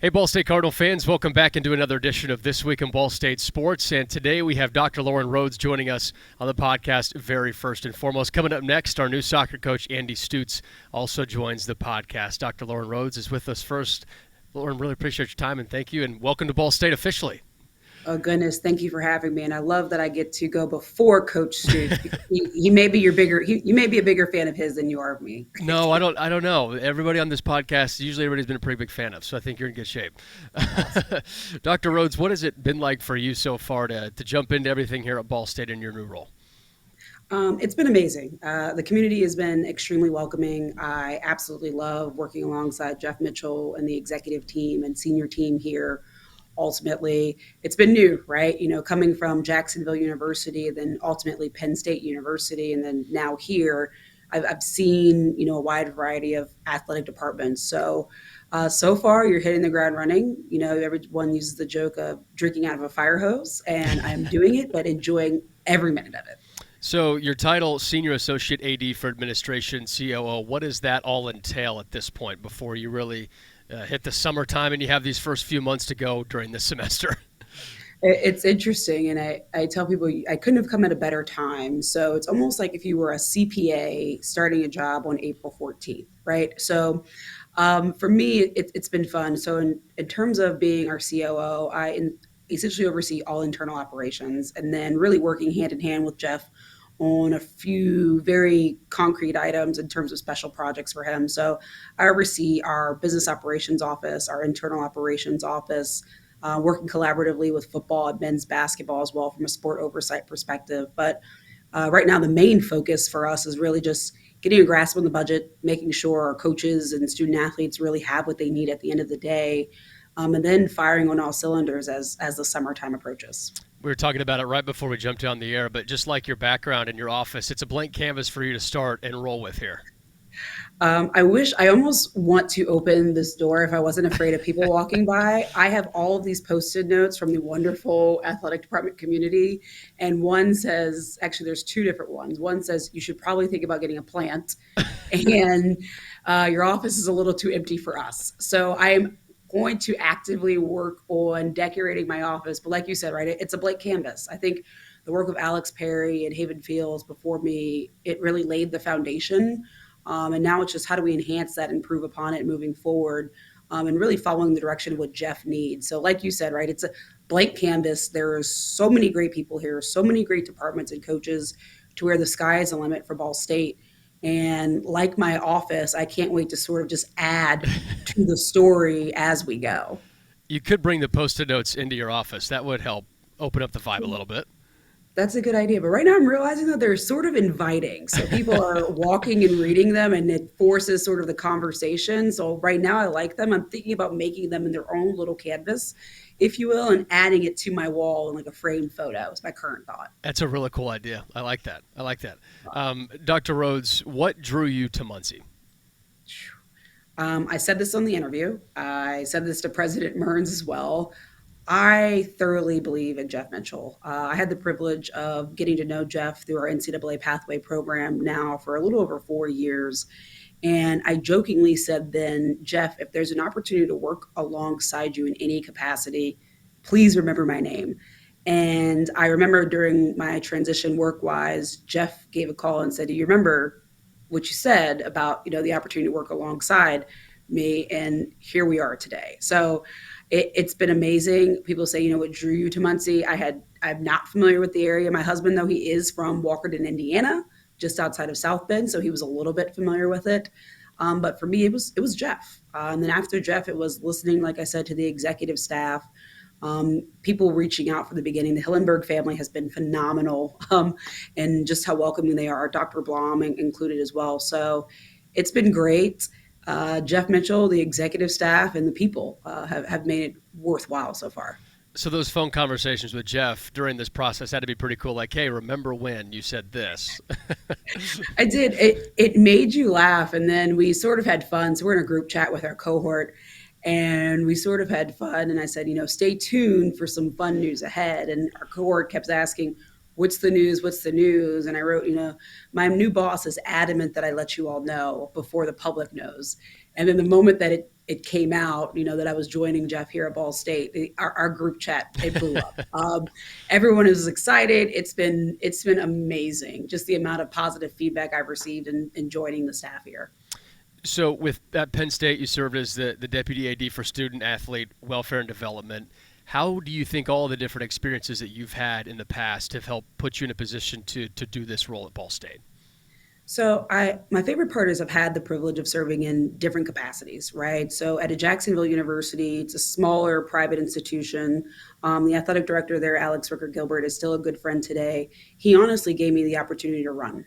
Hey, Ball State Cardinal fans, welcome back into another edition of This Week in Ball State Sports. And today we have Dr. Lauren Rhodes joining us on the podcast very first and foremost. Coming up next, our new soccer coach, Andy Stoots, also joins the podcast. Dr. Lauren Rhodes is with us first. Lauren, really appreciate your time and thank you, and welcome to Ball State officially. Oh, goodness. Thank you for having me. And I love that I get to go before Coach Stoots. He may be you may be a bigger fan of his than you are of me. No, I don't know. Everybody on this podcast, usually everybody's been a pretty big fan of, so I think you're in good shape. Dr. Rhodes, what has it been like for you so far to jump into everything here at Ball State in your new role? It's been amazing. The community has been extremely welcoming. I absolutely love working alongside Jeff Mitchell and the executive team and senior team here. Ultimately, it's been new, right? Coming from Jacksonville University, then ultimately Penn State University, and then now here, I've seen, a wide variety of athletic departments. So far you're hitting the ground running. Everyone uses the joke of drinking out of a fire hose, and I'm doing it, but enjoying every minute of it. So your title, Senior Associate AD for Administration, COO, what does that all entail at this point before you really hit the summertime and you have these first few months to go during this semester? It's interesting, and I tell people I couldn't have come at a better time. So it's almost like if you were a CPA starting a job on April 14th, right? So for me, it's been fun. So in terms of being our COO, essentially oversee all internal operations, and then really working hand in hand with Jeff on a few very concrete items in terms of special projects for him. So I oversee our business operations office, our internal operations office, working collaboratively with football and men's basketball as well from a sport oversight perspective. But right now, the main focus for us is really just getting a grasp on the budget, making sure our coaches and student athletes really have what they need at the end of the day, and then firing on all cylinders as the summertime approaches. We were talking about it right before we jumped on the air, but just like your background in your office, it's a blank canvas for you to start and roll with here. I almost want to open this door if I wasn't afraid of people walking by. I have all of these Post-it notes from the wonderful athletic department community. And one says, actually, there's two different ones. One says, you should probably think about getting a plant. And your office is a little too empty for us. So I am going to actively work on decorating my office. But like you said, right, it's a blank canvas. I think the work of Alex Perry and Haven Fields before me, it really laid the foundation. And now it's just how do we enhance that, improve upon it moving forward, and really following the direction of what Jeff needs. So like you said, right, it's a blank canvas. There are so many great people here, so many great departments and coaches to where the sky is the limit for Ball State. And like my office, I can't wait to sort of just add to the story as we go. You could bring the Post-it notes into your office. That would help open up the vibe a little bit. That's a good idea. But right now I'm realizing that they're sort of inviting. So people are walking and reading them, and it forces sort of the conversation. So right now I like them. I'm thinking about making them in their own little canvas, if you will, and adding it to my wall in like a framed photo is my current thought. That's a really cool idea. I like that. Dr. Rhodes, what drew you to Muncie? I said this on the interview. I said this to President Mearns as well. I thoroughly believe in Jeff Mitchell. I had the privilege of getting to know Jeff through our NCAA Pathway program now for a little over 4 years. And I jokingly said then, Jeff, if there's an opportunity to work alongside you in any capacity, please remember my name. And I remember during my transition work-wise, Jeff gave a call and said, do you remember what you said about, the opportunity to work alongside me? And here we are today. So it's been amazing. People say, what drew you to Muncie? I'm not familiar with the area. My husband, though, he is from Walkerton, Indiana, just outside of South Bend. So he was a little bit familiar with it. But for me, it was Jeff. And then after Jeff, it was listening, like I said, to the executive staff, people reaching out from the beginning. The Hillenberg family has been phenomenal, and just how welcoming they are. Dr. Blom included as well. So it's been great. Jeff Mitchell, the executive staff, and the people have made it worthwhile so far. So those phone conversations with Jeff during this process had to be pretty cool. Like, hey, remember when you said this? I did. It made you laugh, and then we sort of had fun. So we're in a group chat with our cohort, and we sort of had fun. And I said, stay tuned for some fun news ahead. And our cohort kept asking, what's the news? What's the news? And I wrote, my new boss is adamant that I let you all know before the public knows. And then the moment that it came out, that I was joining Jeff here at Ball State, our group chat, it blew up. Everyone is excited. It's been amazing, just the amount of positive feedback I've received in joining the staff here. So, with at Penn State, you served as the deputy AD for student athlete welfare and development. How do you think all the different experiences that you've had in the past have helped put you in a position to do this role at Ball State? So my favorite part is I've had the privilege of serving in different capacities, right? So at a Jacksonville University, it's a smaller private institution. The athletic director there, Alex Ricker Gilbert, is still a good friend today. He honestly gave me the opportunity to run,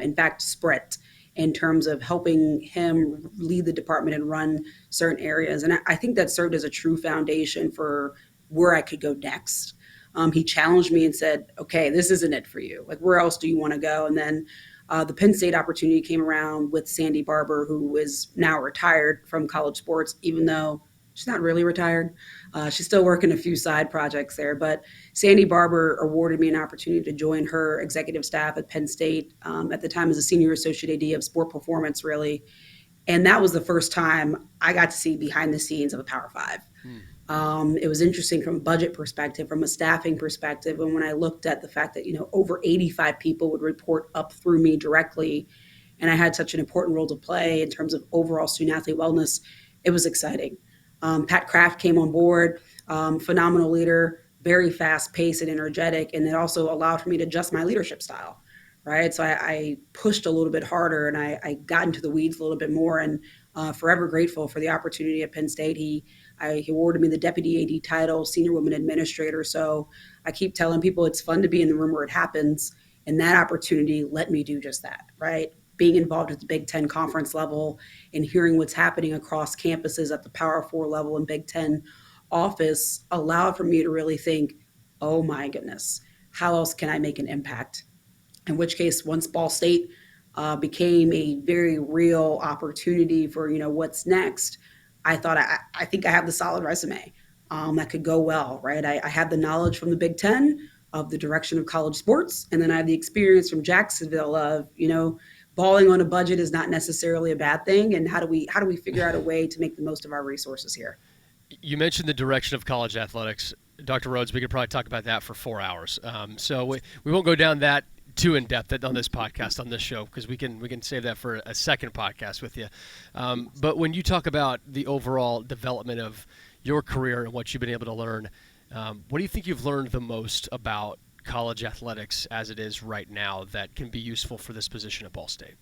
in fact, sprint, in terms of helping him lead the department and run certain areas. And I think that served as a true foundation for where I could go next. He challenged me and said, okay, this isn't it for you. Like, where else do you want to go? And then the Penn State opportunity came around with Sandy Barber, who is now retired from college sports, even though she's not really retired. She's still working a few side projects there. But Sandy Barber awarded me an opportunity to join her executive staff at Penn State, at the time as a senior associate AD of sport performance, really. And that was the first time I got to see behind the scenes of a Power Five. It was interesting from a budget perspective, from a staffing perspective. And when I looked at the fact that, over 85 people would report up through me directly, and I had such an important role to play in terms of overall student athlete wellness, it was exciting. Pat Kraft came on board, phenomenal leader, very fast paced and energetic. And it also allowed for me to adjust my leadership style. Right. So I pushed a little bit harder, and I got into the weeds a little bit more, and forever grateful for the opportunity at Penn State. He awarded me the deputy AD title, senior women administrator. So I keep telling people it's fun to be in the room where it happens. And that opportunity let me do just that, right? Being involved at the Big Ten conference level and hearing what's happening across campuses at the Power Four level and Big Ten office allowed for me to really think, oh my goodness, how else can I make an impact? In which case, once Ball State became a very real opportunity for, what's next, I thought, I think I have the solid resume that could go well, right? I have the knowledge from the Big Ten of the direction of college sports, and then I have the experience from Jacksonville of, balling on a budget is not necessarily a bad thing, and how do we figure out a way to make the most of our resources here? You mentioned the direction of college athletics. Dr. Rhodes, we could probably talk about that for 4 hours. So we won't go down that too in depth on this podcast, on this show, because we can save that for a second podcast with you. But when you talk about the overall development of your career and what you've been able to learn, what do you think you've learned the most about college athletics as it is right now that can be useful for this position at Ball State?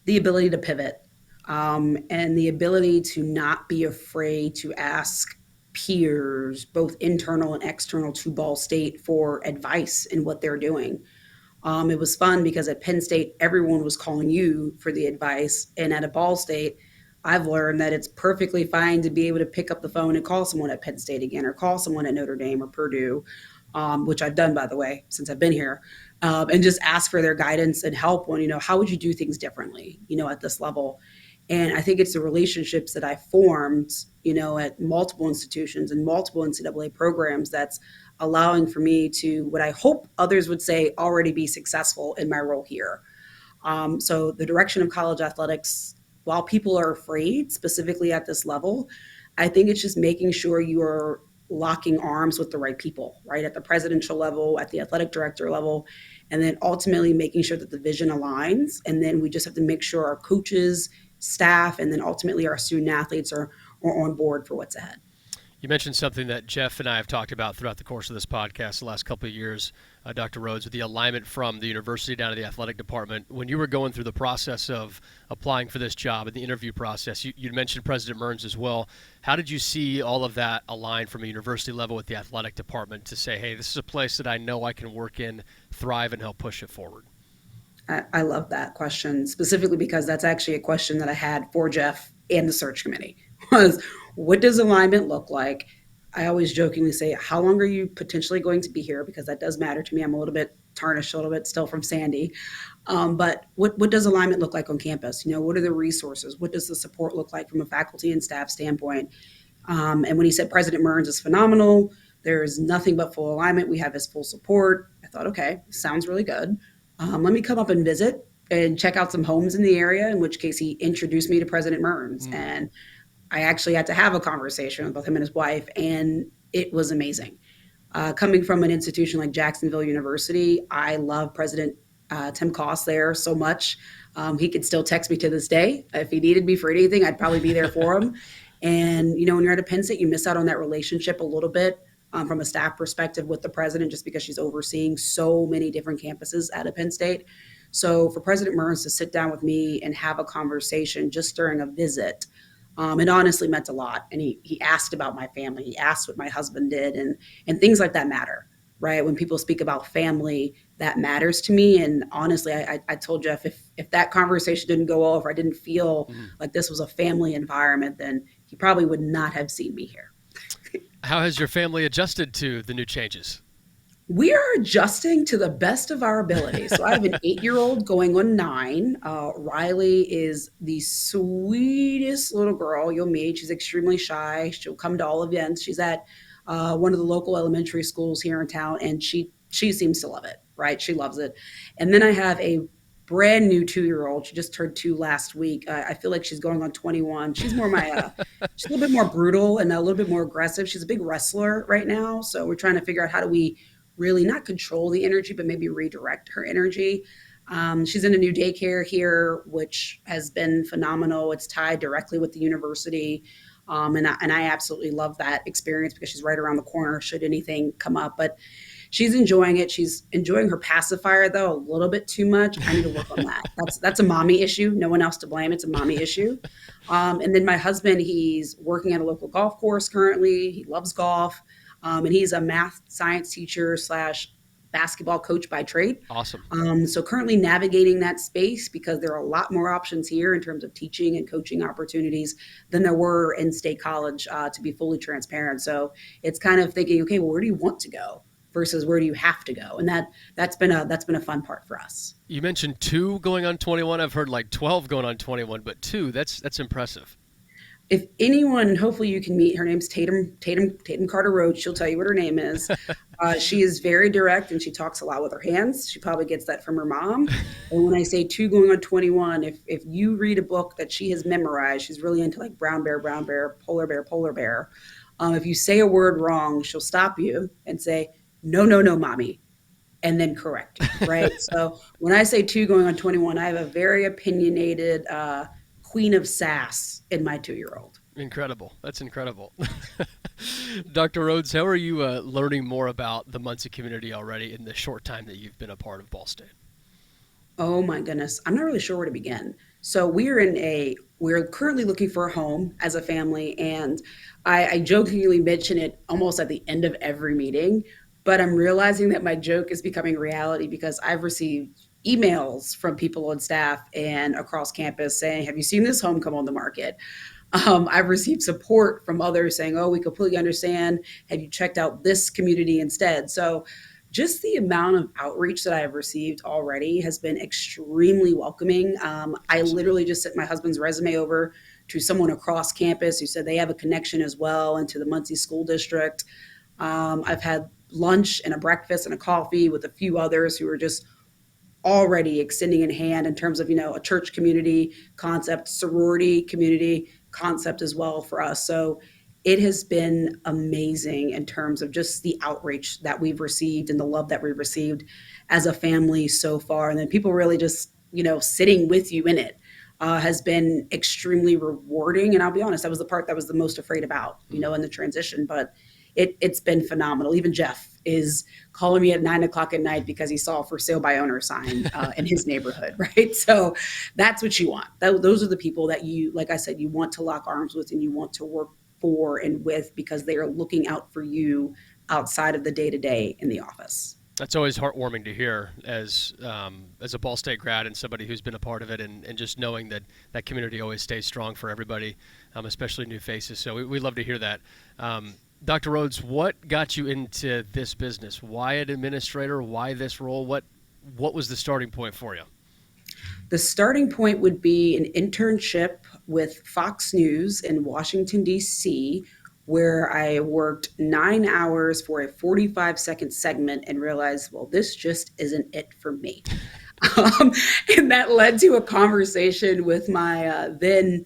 The ability to pivot, and the ability to not be afraid to ask peers, both internal and external to Ball State, for advice in what they're doing. It was fun because at Penn State, everyone was calling you for the advice. And at a Ball State, I've learned that it's perfectly fine to be able to pick up the phone and call someone at Penn State again, or call someone at Notre Dame or Purdue, which I've done, by the way, since I've been here, and just ask for their guidance and help on, how would you do things differently, at this level. And I think it's the relationships that I formed, at multiple institutions and multiple NCAA programs that's allowing for me to, what I hope others would say, already be successful in my role here. So the direction of college athletics, while people are afraid, specifically at this level, I think it's just making sure you are locking arms with the right people, right? At the presidential level, at the athletic director level, and then ultimately making sure that the vision aligns. And then we just have to make sure our coaches, staff, and then ultimately our student athletes are on board for what's ahead. You mentioned something that Jeff and I have talked about throughout the course of this podcast the last couple of years, Dr. Rhodes, with the alignment from the university down to the athletic department. When you were going through the process of applying for this job and the interview process, you mentioned President Mearns as well. How did you see all of that align from a university level with the athletic department to say, hey, this is a place that I know I can work in, thrive, and help push it forward? I love that question, specifically because that's actually a question that I had for Jeff and the search committee was, what does alignment look like? I always jokingly say, how long are you potentially going to be here? Because that does matter to me. I'm a little bit tarnished, a little bit still from Sandy. But what does alignment look like on campus? What are the resources? What does the support look like from a faculty and staff standpoint? And when he said President Mearns is phenomenal, there is nothing but full alignment. We have his full support. I thought, okay, sounds really good. Let me come up and visit and check out some homes in the area, in which case he introduced me to President Mearns. And I actually had to have a conversation with both him and his wife, and it was amazing. Coming from an institution like Jacksonville University, I love President Tim Koss there so much. He could still text me to this day. If he needed me for anything, I'd probably be there for him. And, when you're at a Penn State, you miss out on that relationship a little bit from a staff perspective with the president, just because she's overseeing so many different campuses at a Penn State. So for President Mearns to sit down with me and have a conversation just during a visit, it honestly meant a lot. And he asked about my family. He asked what my husband did, and things like that matter, right? When people speak about family, that matters to me. And honestly, I told Jeff, if that conversation didn't go well, if I didn't feel like this was a family environment, then he probably would not have seen me here. How has your family adjusted to the new changes? We are adjusting to the best of our ability. So I have an 8-year-old going on 9. Riley is the sweetest little girl you'll meet. She's extremely shy. She'll come to all events. She's at one of the local elementary schools here in town, and she seems to love it, right? She loves it. And then I have a brand new 2-year-old. She just turned 2 last week. I feel like she's going on 21. She's more she's a little bit more brutal and a little bit more aggressive. She's a big wrestler right now. So we're trying to figure out how do we really not control the energy, but maybe redirect her energy. She's in a new daycare here, which has been phenomenal. It's tied directly with the university. And I absolutely love that experience because she's right around the corner should anything come up. But she's enjoying it. She's enjoying her pacifier, though, a little bit too much. I need to work on that. That's a mommy issue. No one else to blame. It's a mommy issue. And then my husband, he's working at a local golf course currently. He loves golf. And he's a math science teacher / basketball coach by trade. Awesome. So currently navigating that space because there are a lot more options here in terms of teaching and coaching opportunities than there were in State College, to be fully transparent. So it's kind of thinking, okay, well, where do you want to go versus where do you have to go? And that's been a fun part for us. You mentioned 2 going on 21. I've heard like 12 going on 21, but 2, that's impressive. If anyone, and hopefully you can meet, her name's Tatum Carter Rhodes. She'll tell you what her name is. She is very direct and she talks a lot with her hands. She probably gets that from her mom. And when I say 2 going on 21, if you read a book that she has memorized, she's really into like brown bear, polar bear. If you say a word wrong, she'll stop you and say, no, mommy, and then correct you, right? So when I say 2 going on 21, I have a very opinionated queen of sass in my 2-year-old. Incredible. That's incredible. Dr. Rhodes, how are you learning more about the Muncie community already in the short time that you've been a part of Ball State? Oh my goodness. I'm not really sure where to begin. So we're currently looking for a home as a family. And I jokingly mention it almost at the end of every meeting, but I'm realizing that my joke is becoming reality because I've received emails from people on staff and across campus saying, have you seen this home come on the market? I've received support from others saying, oh, we completely understand. Have you checked out this community instead? So just the amount of outreach that I have received already has been extremely welcoming. I literally just sent my husband's resume over to someone across campus who said they have a connection as well into the Muncie School District. I've had lunch and a breakfast and a coffee with a few others who are just already extending a hand in terms of, a church community concept, sorority community concept as well for us. So it has been amazing in terms of just the outreach that we've received and the love that we've received as a family so far. And then people really just, sitting with you in it has been extremely rewarding. And I'll be honest, that was the part that was the most afraid about, in the transition, but it's been phenomenal. Even Jeff is calling me at 9:00 at night because he saw a for sale by owner sign in his neighborhood, right? So that's what you want. Those are the people that you, like I said, you want to lock arms with and you want to work for and with because they are looking out for you outside of the day-to-day in the office. That's always heartwarming to hear as a Ball State grad and somebody who's been a part of it and just knowing that community always stays strong for everybody, especially new faces. So we love to hear that. Dr. Rhodes, what got you into this business? Why an administrator? Why this role? What was the starting point for you? The starting point would be an internship with Fox News in Washington, D.C., where I worked 9 hours for a 45-second segment and realized, well, this just isn't it for me. And that led to a conversation with my then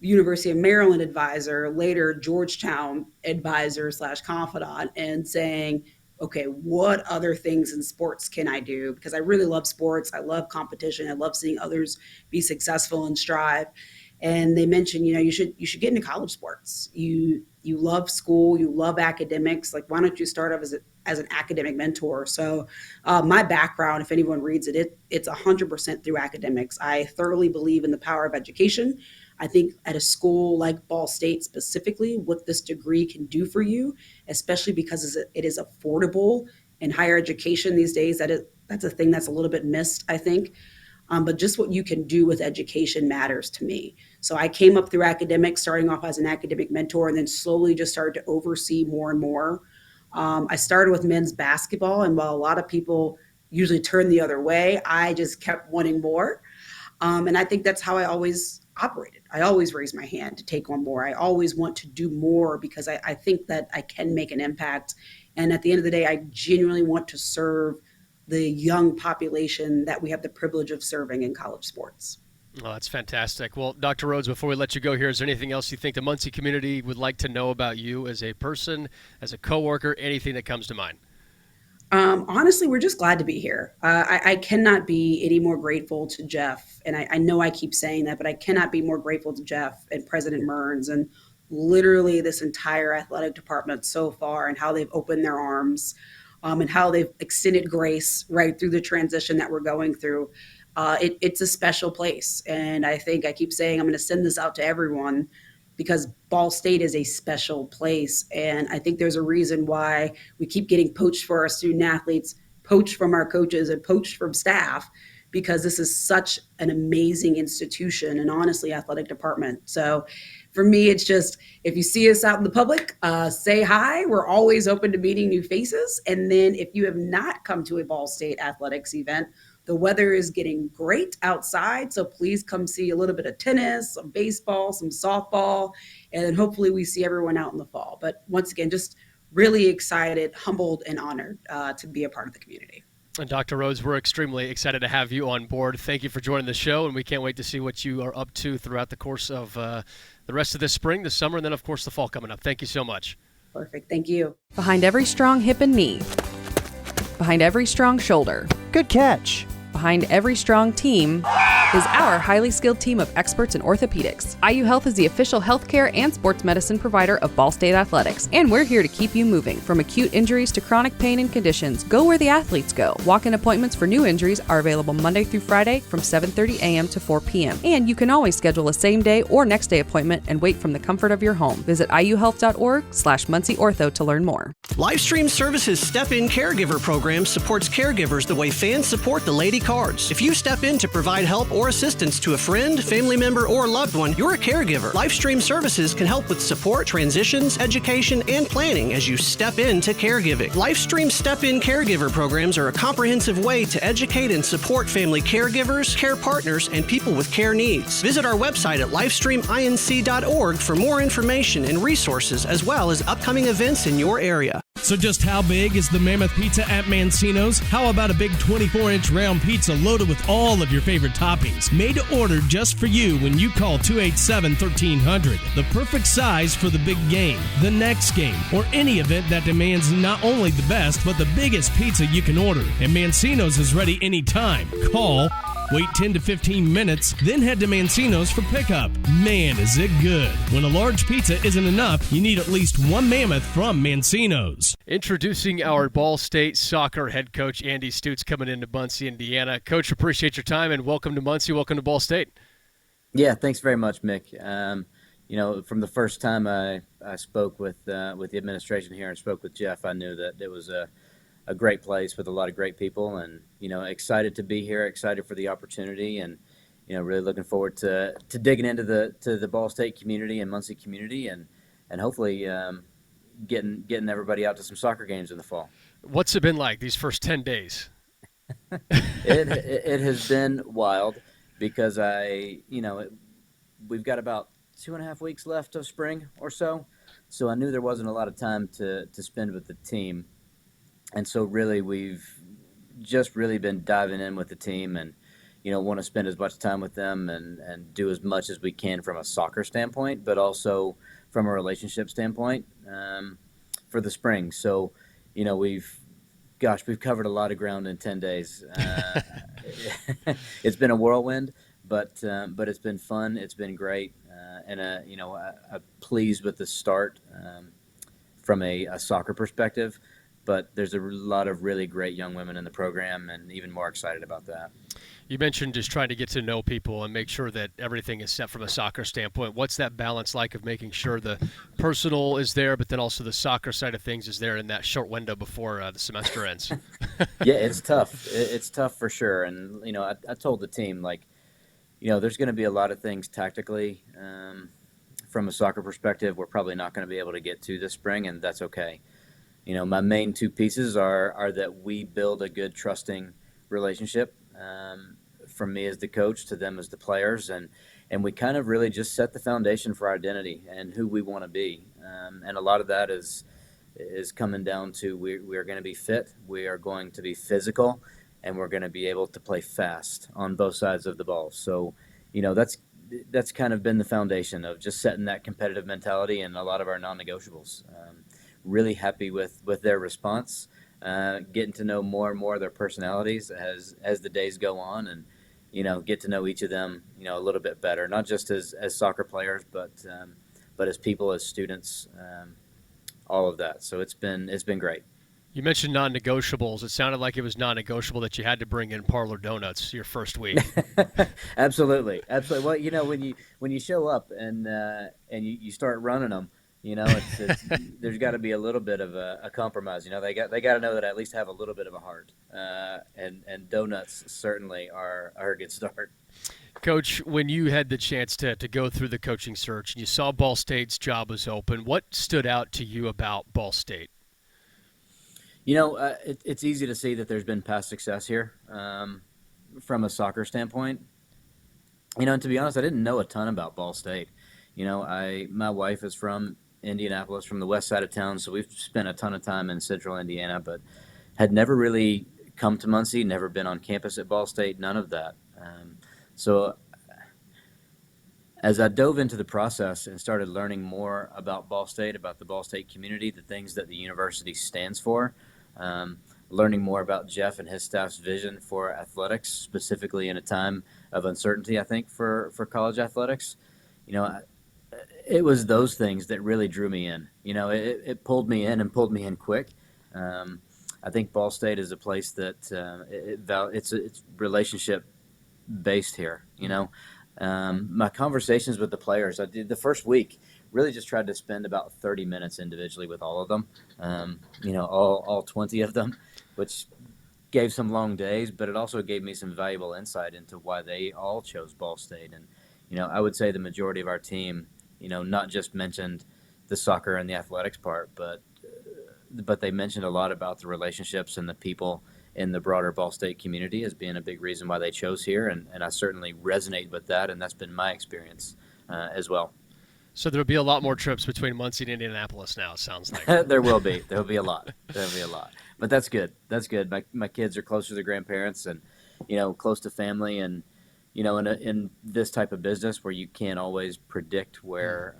University of Maryland advisor, later Georgetown advisor slash confidant, and saying, okay, what other things in sports can I do? Because I really love sports. I love competition. I love seeing others be successful and strive. And they mentioned, you should get into college sports. You love school, you love academics. Like, why don't you start off as an academic mentor? So, my background, if anyone reads it's 100% through academics. I thoroughly believe in the power of education. I think at a school like Ball State specifically, what this degree can do for you, especially because it is affordable in higher education these days, that's a thing that's a little bit missed, I think. But just what you can do with education matters to me. So I came up through academics, starting off as an academic mentor, and then slowly just started to oversee more and more. I started with men's basketball, and while a lot of people usually turn the other way, I just kept wanting more. And I think that's how I always operated. I always raise my hand to take on more. I always want to do more because I think that I can make an impact. And at the end of the day, I genuinely want to serve the young population that we have the privilege of serving in college sports. Oh, that's fantastic. Well, Dr. Rhodes, before we let you go here, is there anything else you think the Muncie community would like to know about you as a person, as a coworker, anything that comes to mind? Honestly, we're just glad to be here. I cannot be any more grateful to Jeff. And I know I keep saying that, but I cannot be more grateful to Jeff and President Mearns and literally this entire athletic department so far, and how they've opened their arms, and how they've extended grace right through the transition that we're going through. It's a special place. And I think I keep saying I'm going to send this out to everyone because Ball State is a special place. And I think there's a reason why we keep getting poached for our student athletes, poached from our coaches, and poached from staff, because this is such an amazing institution and honestly athletic department. So for me, it's just, if you see us out in the public, say hi. We're always open to meeting new faces. And then if you have not come to a Ball State athletics event, the weather is getting great outside, so please come see a little bit of tennis, some baseball, some softball, and then hopefully we see everyone out in the fall. But once again, just really excited, humbled, and honored to be a part of the community. And Dr. Rhodes, we're extremely excited to have you on board. Thank you for joining the show, and we can't wait to see what you are up to throughout the course of the rest of this spring, the summer, and then, of course, the fall coming up. Thank you so much. Perfect. Thank you. Behind every strong hip and knee, behind every strong shoulder, Good catch. behind every strong team is our highly skilled team of experts in orthopedics. IU Health is the official healthcare and sports medicine provider of Ball State Athletics, and we're here to keep you moving. From acute injuries to chronic pain and conditions, go where the athletes go. Walk-in appointments for new injuries are available Monday through Friday from 7:30 a.m. to 4 p.m. And you can always schedule a same-day or next-day appointment and wait from the comfort of your home. Visit iuhealth.org/MuncieOrtho to learn more. Livestream Services Step-In Caregiver program supports caregivers the way fans support the Lady Cards. If you step in to provide help or assistance to a friend, family member, or loved one, you're a caregiver. Livestream Services can help with support, transitions, education, and planning as you step into caregiving. Livestream Step-In Caregiver programs are a comprehensive way to educate and support family caregivers, care partners, and people with care needs. Visit our website at livestreaminc.org for more information and resources, as well as upcoming events in your area. So just how big is the Mammoth Pizza at Mancino's? How about a big 24-inch round pizza loaded with all of your favorite toppings? Made to order just for you when you call 287-1300. The perfect size for the big game, the next game, or any event that demands not only the best, but the biggest pizza you can order. And Mancino's is ready anytime. Call, wait 10 to 15 minutes, then head to Mancino's for pickup. Man, is it good. When a large pizza isn't enough, you need at least one Mammoth from Mancino's. Introducing our Ball State soccer head coach, Andy Stoots, coming into Muncie, Indiana. Coach, appreciate your time, and welcome to Muncie. Welcome to Ball State. Yeah, thanks very much, Mick. From the first time I spoke with the administration here and spoke with Jeff, I knew that it was a great place with a lot of great people, and excited to be here, excited for the opportunity, and really looking forward to digging into the Ball State community and Muncie community, and hopefully getting everybody out to some soccer games in the fall. What's it been like these first 10 days? It has been wild because we've got about 2.5 weeks left of spring or so I knew there wasn't a lot of time to spend with the team. And so really we've just really been diving in with the team and, want to spend as much time with them and do as much as we can from a soccer standpoint, but also from a relationship standpoint for the spring. So, we've covered a lot of ground in 10 days. It's been a whirlwind, but it's been fun. It's been great. I'm pleased with the start from a soccer perspective, but there's a lot of really great young women in the program, and even more excited about that. You mentioned just trying to get to know people and make sure that everything is set from a soccer standpoint. What's that balance like of making sure the personal is there, but then also the soccer side of things is there in that short window before the semester ends? Yeah, it's tough. It's tough for sure. And, I told the team, there's going to be a lot of things tactically from a soccer perspective we're probably not going to be able to get to this spring, and that's okay. My main two pieces are that we build a good, trusting relationship from me as the coach to them as the players, and we kind of really just set the foundation for our identity and who we want to be. And a lot of that is coming down to we are going to be fit, we are going to be physical, and we're going to be able to play fast on both sides of the ball. So, that's kind of been the foundation of just setting that competitive mentality and a lot of our non-negotiables. Really happy with their response, getting to know more and more of their personalities as the days go on, and get to know each of them a little bit better, not just as soccer players, but as people, as students, all of that. So it's been great. You mentioned non-negotiables. It sounded like it was non-negotiable that you had to bring in parlor donuts your first week. Absolutely. Well, when you show up and you start running them, it's there's got to be a little bit of a compromise. They got to know that I at least have a little bit of a heart, and donuts certainly are a good start. Coach, when you had the chance to go through the coaching search and you saw Ball State's job was open, what stood out to you about Ball State? It's easy to see that there's been past success here from a soccer standpoint. And to be honest, I didn't know a ton about Ball State. My wife is from Indianapolis, from the west side of town, so we've spent a ton of time in central Indiana, but had never really come to Muncie, never been on campus at Ball State, none of that. So as I dove into the process and started learning more about Ball State, about the Ball State community, the things that the university stands for, learning more about Jeff and his staff's vision for athletics, specifically in a time of uncertainty, I think, for college athletics, it was those things that really drew me in. It pulled me in and pulled me in quick. I think Ball State is a place that it's relationship based here. My conversations with the players, I did the first week, really just tried to spend about 30 minutes individually with all of them, all 20 of them, which gave some long days, but it also gave me some valuable insight into why they all chose Ball State. And, I would say the majority of our team, not just mentioned the soccer and the athletics part, but they mentioned a lot about the relationships and the people in the broader Ball State community as being a big reason why they chose here. And I certainly resonate with that, and that's been my experience as well. So there'll be a lot more trips between Muncie and Indianapolis now, it sounds like. There will be. There'll be a lot. But that's good. That's good. My kids are close to their grandparents and, close to family. And, in this type of business where you can't always predict where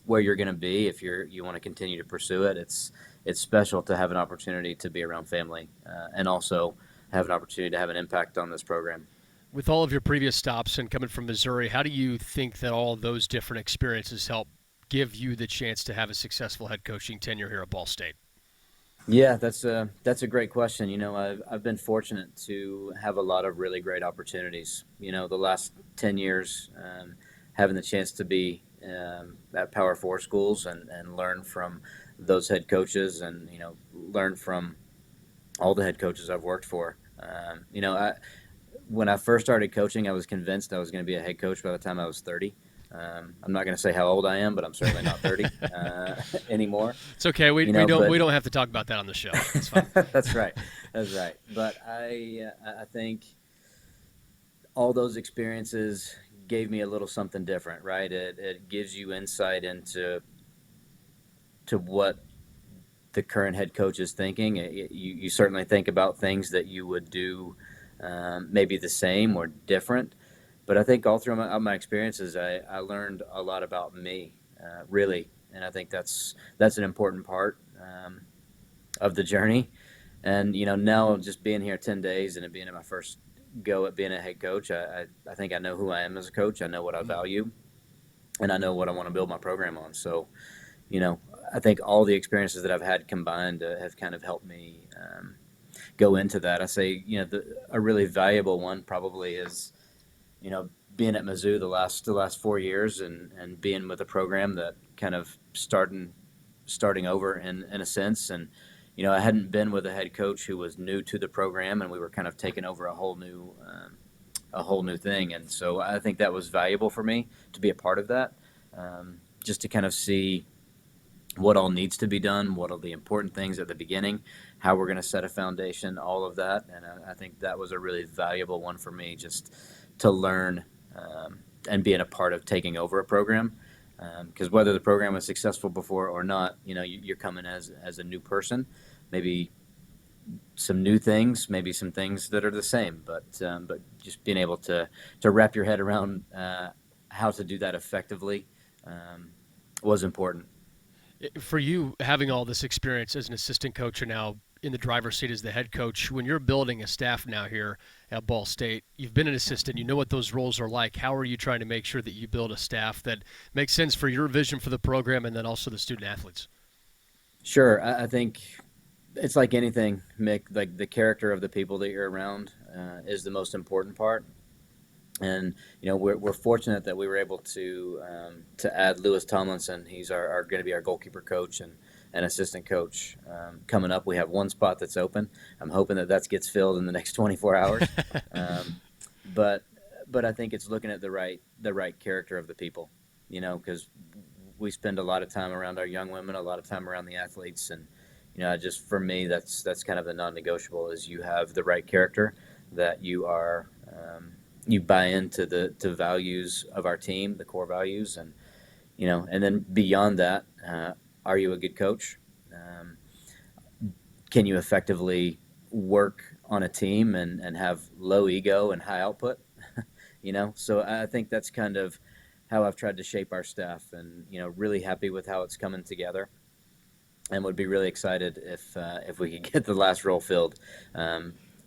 you're going to be if you want to continue to pursue it, it's special to have an opportunity to be around family and also have an opportunity to have an impact on this program. With all of your previous stops and coming from Missouri, how do you think that all those different experiences help give you the chance to have a successful head coaching tenure here at Ball State? Yeah, that's a great question. I've been fortunate to have a lot of really great opportunities. The last 10 years, having the chance to be at Power 4 schools and learn from those head coaches and, learn from all the head coaches I've worked for. When I first started coaching, I was convinced I was going to be a head coach by the time I was 30. I'm not going to say how old I am, but I'm certainly not 30 anymore. It's okay. We don't have to talk about that on the show. It's fine. That's right. But I think all those experiences gave me a little something different, right? It gives you insight into what the current head coach is thinking. You certainly think about things that you would do maybe the same or different. But I think all through my experiences, I learned a lot about me, really, and I think that's an important part of the journey. And now just being here 10 days and it being my first go at being a head coach, I think I know who I am as a coach. I know what I value, and I know what I want to build my program on. So, I think all the experiences that I've had combined have kind of helped me go into that. I say, a really valuable one probably is, being at Mizzou the last 4 years and being with a program that kind of starting over in a sense. And, I hadn't been with a head coach who was new to the program, and we were kind of taking over a whole new thing. And so I think that was valuable for me to be a part of that, just to kind of see what all needs to be done, what are the important things at the beginning, how we're going to set a foundation, all of that. And I think that was a really valuable one for me, just to learn and being a part of taking over a program. Because whether the program was successful before or not, you're coming as a new person, maybe some new things, maybe some things that are the same, but just being able to wrap your head around how to do that effectively was important. For you, having all this experience as an assistant coach and now in the driver's seat as the head coach, when you're building a staff now here at Ball State, you've been an assistant, you know what those roles are like. How are you trying to make sure that you build a staff that makes sense for your vision for the program and then also the student athletes? Sure. I think it's like anything, Mick, like the character of the people that you're around is the most important part. And, we're fortunate that we were able to add Lewis Tomlinson. He's going to be our goalkeeper coach and assistant coach. Coming up, we have one spot that's open. I'm hoping that gets filled in the next 24 hours. But I think it's looking at the right character of the people, because we spend a lot of time around our young women, a lot of time around the athletes. And, just for me, that's kind of the non-negotiable is you have the right character, that you are you buy into the values of our team, the core values, and and then beyond that, are you a good coach? Can you effectively work on a team and have low ego and high output? So I think that's kind of how I've tried to shape our staff, and really happy with how it's coming together, and would be really excited if we could get the last role filled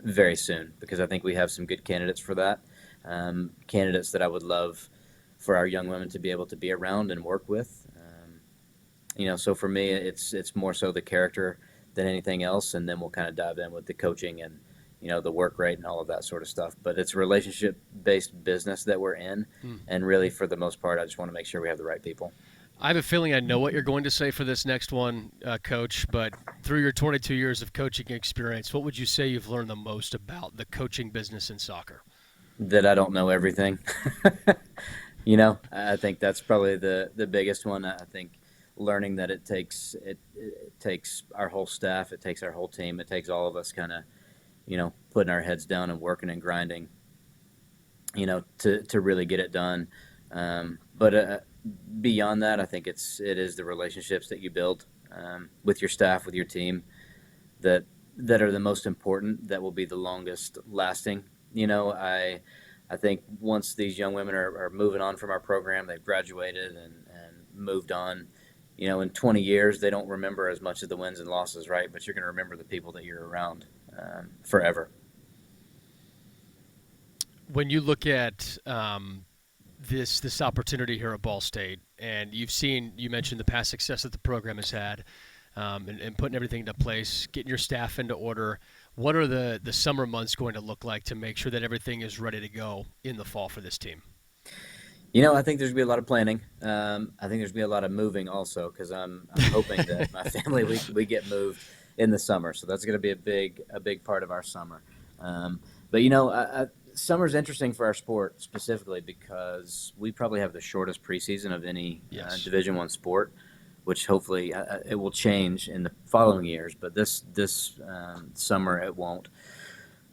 very soon, because I think we have some good candidates for that. Candidates that I would love for our young women to be able to be around and work with. So for me, it's more so the character than anything else, and then we'll kind of dive in with the coaching and the work rate and all of that sort of stuff. But it's a relationship-based business that we're in, and really for the most part, I just want to make sure we have the right people. I have a feeling I know what you're going to say for this next one, Coach, but through your 22 years of coaching experience, what would you say you've learned the most about the coaching business in soccer? That I don't know everything. I think that's probably the biggest one. I think learning that it takes our whole staff, it takes our whole team, it takes all of us kind of, putting our heads down and working and grinding, to really get it done. But beyond that, I think it is the relationships that you build with your staff, with your team, that are the most important, that will be the longest lasting. I think once these young women are moving on from our program, they've graduated and moved on, in 20 years, they don't remember as much of the wins and losses, right? But you're going to remember the people that you're around forever. When you look at this opportunity here at Ball State, and you mentioned the past success that the program has had, and putting everything into place, getting your staff into order, what are the summer months going to look like to make sure that everything is ready to go in the fall for this team? I think there's going to be a lot of planning. I think there's going to be a lot of moving also, because I'm hoping that my family, we get moved in the summer. So that's going to be a big part of our summer. But summer's interesting for our sport specifically because we probably have the shortest preseason of any Division I sport, which hopefully it will change in the following years. But this summer it won't.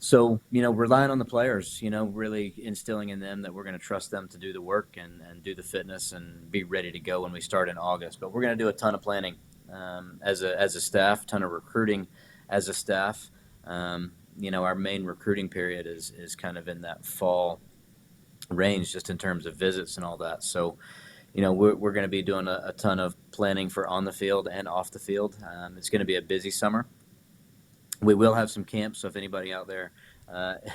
So, relying on the players, really instilling in them that we're going to trust them to do the work and do the fitness and be ready to go when we start in August. But we're going to do a ton of planning as a staff, ton of recruiting as a staff. our main recruiting period is kind of in that fall range, just in terms of visits and all that. So, we're going to be doing a ton of planning for on the field and off the field. It's going to be a busy summer. We will have some camps, so if anybody out there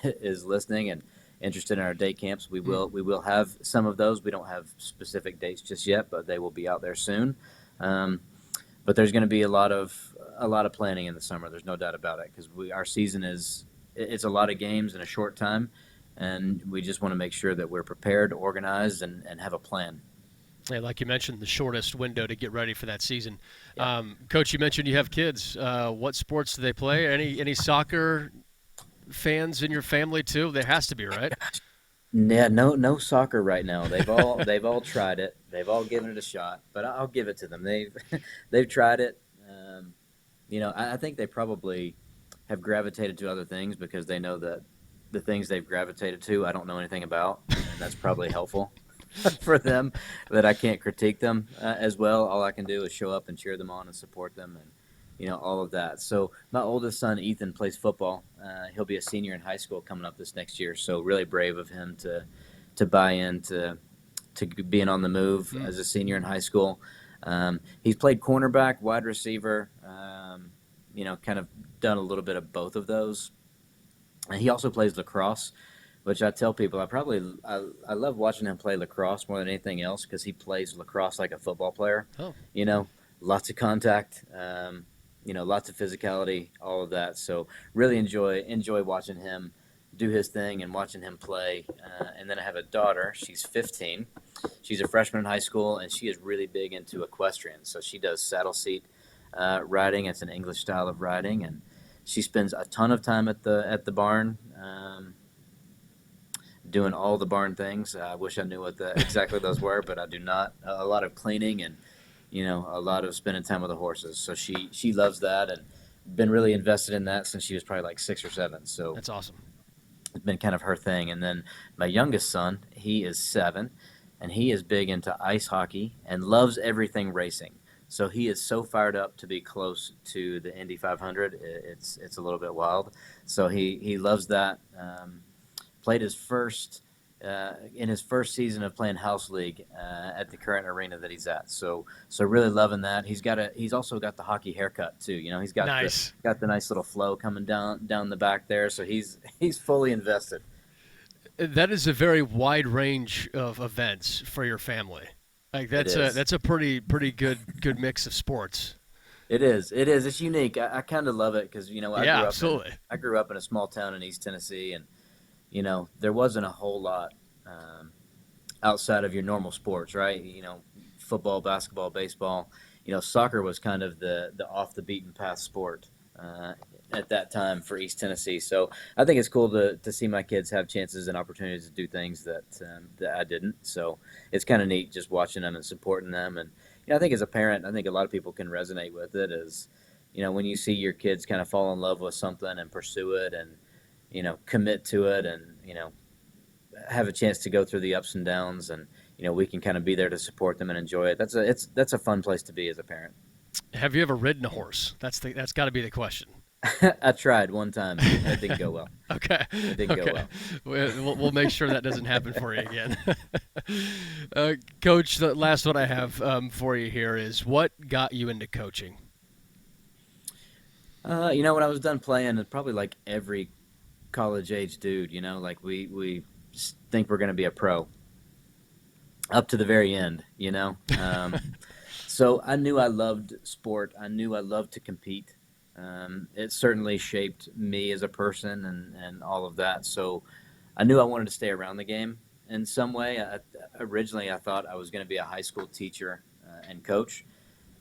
is listening and interested in our day camps, we will have some of those. We don't have specific dates just yet, but they will be out there soon. But there's going to be a lot of planning in the summer. There's no doubt about it, because our season it's a lot of games in a short time, and we just want to make sure that we're prepared, organized, and have a plan. Yeah, like you mentioned, the shortest window to get ready for that season. Yeah. Coach, you mentioned you have kids. What sports do they play? Any soccer fans in your family too? There has to be, right? Yeah, no soccer right now. They've all tried it. They've all given it a shot, but I'll give it to them. They've tried it. I think they probably have gravitated to other things because they know that the things they've gravitated to, I don't know anything about, and that's probably helpful for them, that I can't critique them as well. All I can do is show up and cheer them on and support them, and all of that. So my oldest son, Ethan, plays football. He'll be a senior in high school coming up this next year. So really brave of him to buy into being on the move as a senior in high school. He's played cornerback, wide receiver, kind of done a little bit of both of those. And he also plays lacrosse, which I tell people I love watching him play lacrosse more than anything else, because he plays lacrosse like a football player. Oh. Lots of contact, lots of physicality, all of that. So really enjoy watching him do his thing and watching him play. And then I have a daughter. She's 15. She's a freshman in high school, and she is really big into equestrian. So she does saddle seat riding. It's an English style of riding, and she spends a ton of time at the barn, doing all the barn things. I wish I knew what exactly those were, but I do not. A lot of cleaning and a lot of spending time with the horses. So she loves that, and been really invested in that since she was probably like 6 or 7. So That's awesome. It's been kind of her thing. And then my youngest son, he is 7, and he is big into ice hockey and loves everything racing. So he is so fired up to be close to the Indy 500. It's a little bit wild. So he loves that. Played his first in his first season of playing house league at the current arena that he's at. So really loving that. He's also got the hockey haircut too. He's got Nice. got the nice little flow coming down the back there. So he's fully invested. That is a very wide range of events for your family. Like that's a pretty good mix of sports. It is. It's unique. I kind of love it because Absolutely. I grew up in a small town in East Tennessee, and there wasn't a whole lot outside of your normal sports, right? Football, basketball, baseball. Soccer was kind of the off the beaten path sport at that time for East Tennessee. So I think it's cool to see my kids have chances and opportunities to do things that I didn't. So it's kind of neat just watching them and supporting them. And I think as a parent, I think a lot of people can resonate with it. As when you see your kids kind of fall in love with something and pursue it and commit to it, and have a chance to go through the ups and downs, and we can kind of be there to support them and enjoy it. That's a fun place to be as a parent. Have you ever ridden a horse? That's got to be the question. I tried one time. It didn't go well. Okay. It didn't go well. We'll make sure that doesn't happen for you again. Coach, the last one I have for you here is, what got you into coaching? When I was done playing, probably like every college age dude, like we think we're going to be a pro up to the very end, so I knew I loved sport. I knew I loved to compete. It certainly shaped me as a person and all of that. So I knew I wanted to stay around the game in some way. Originally I thought I was going to be a high school teacher and coach,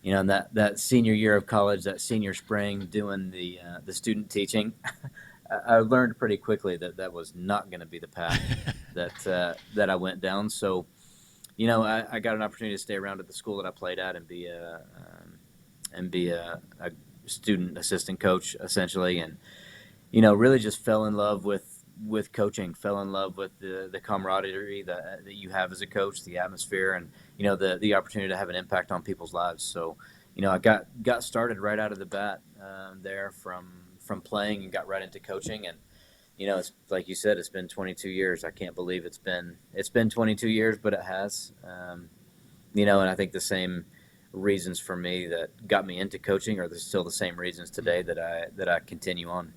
and that senior year of college, that senior spring doing the student teaching, I learned pretty quickly that was not going to be the path that I went down. So, I got an opportunity to stay around at the school that I played at and be a student assistant coach essentially, and really just fell in love with coaching. Fell in love with the camaraderie that you have as a coach, the atmosphere, and the opportunity to have an impact on people's lives. So, I got started right out of the bat there from from playing and got right into coaching. And it's like you said, it's been 22 years. I can't believe it's been 22 years, but it has. And I think the same reasons for me that got me into coaching are still the same reasons today that I continue on.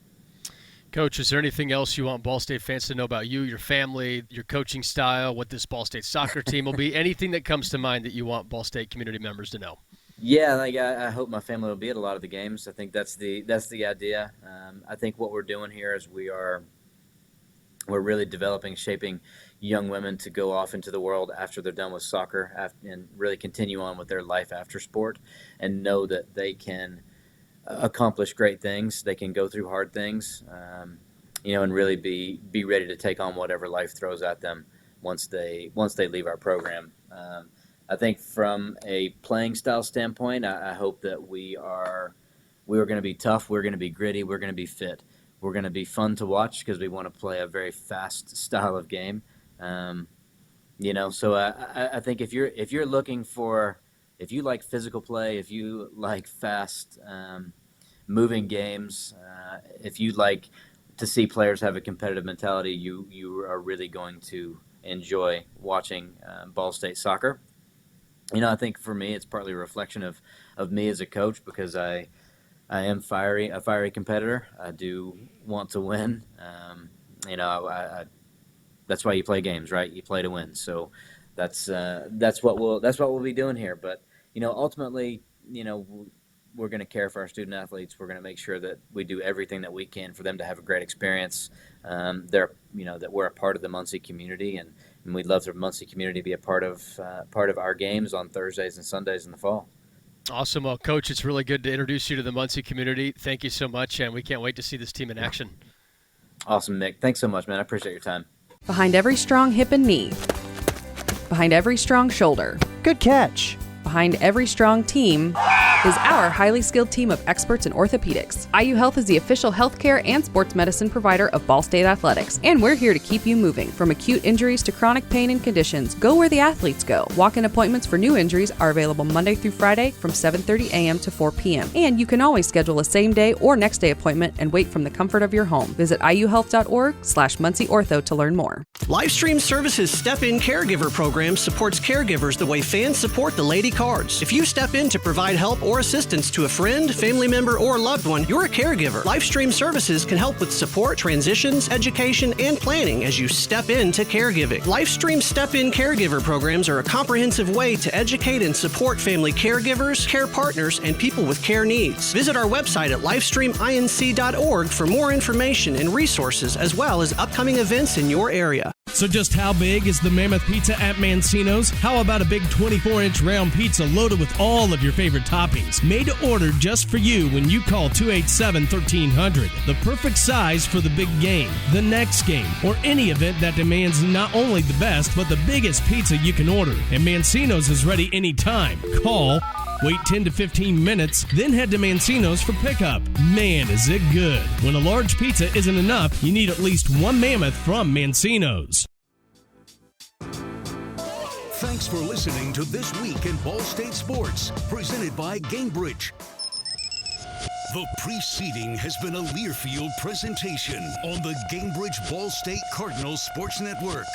Coach, is there anything else you want Ball State fans to know about you, your family, your coaching style, what this Ball State soccer team will be? Anything that comes to mind that you want Ball State community members to know? Yeah, I hope my family will be at a lot of the games. I think that's the idea. I think what we're doing here is we're really developing, shaping young women to go off into the world after they're done with soccer and really continue on with their life after sport, and know that they can accomplish great things. They can go through hard things, and really be ready to take on whatever life throws at them once they leave our program. I think from a playing style standpoint, I hope that we are going to be tough. We're going to be gritty. We're going to be fit. We're going to be fun to watch because we want to play a very fast style of game. So I think if you're looking for, if you like physical play, if you like fast moving games, if you like to see players have a competitive mentality, you are really going to enjoy watching Ball State soccer. I think for me, it's partly a reflection of me as a coach, because I am a fiery competitor. I do want to win. That's why you play games, right? You play to win. So that's what we'll be doing here. But ultimately, we're going to care for our student athletes. We're going to make sure that we do everything that we can for them to have a great experience. That we're a part of the Muncie community, and we'd love the Muncie community to be a part of our games on Thursdays and Sundays in the fall. Awesome. Well, Coach, it's really good to introduce you to the Muncie community. Thank you so much, and we can't wait to see this team in action. Awesome, Mick. Thanks so much, man. I appreciate your time. Behind every strong hip and knee. Behind every strong shoulder. Good catch. Behind every strong team is our highly skilled team of experts in orthopedics. IU Health is the official healthcare and sports medicine provider of Ball State Athletics, and we're here to keep you moving. From acute injuries to chronic pain and conditions, go where the athletes go. Walk-in appointments for new injuries are available Monday through Friday from 7:30 a.m. to 4 p.m. And you can always schedule a same-day or next-day appointment and wait from the comfort of your home. Visit iuhealth.org/MuncieOrtho to learn more. Livestream Services Step-In Caregiver program supports caregivers the way fans support the Lady Cards. If you step in to provide help or assistance to a friend, family member, or loved one, you're a caregiver. Livestream Services can help with support, transitions, education, and planning as you step into caregiving. Livestream Step-In Caregiver programs are a comprehensive way to educate and support family caregivers, care partners, and people with care needs. Visit our website at livestreaminc.org for more information and resources, as well as upcoming events in your area. So just how big is the Mammoth Pizza at Mancino's? How about a big 24-inch round pizza loaded with all of your favorite toppings? Made to order just for you when you call 287-1300. The perfect size for the big game, the next game, or any event that demands not only the best, but the biggest pizza you can order. And Mancino's is ready anytime. Call, wait 10 to 15 minutes, then head to Mancino's for pickup. Man, is it good. When a large pizza isn't enough, you need at least one Mammoth from Mancino's. Thanks for listening to This Week in Ball State Sports, presented by Gainbridge. The preceding has been a Learfield presentation on the Gainbridge Ball State Cardinals Sports Network.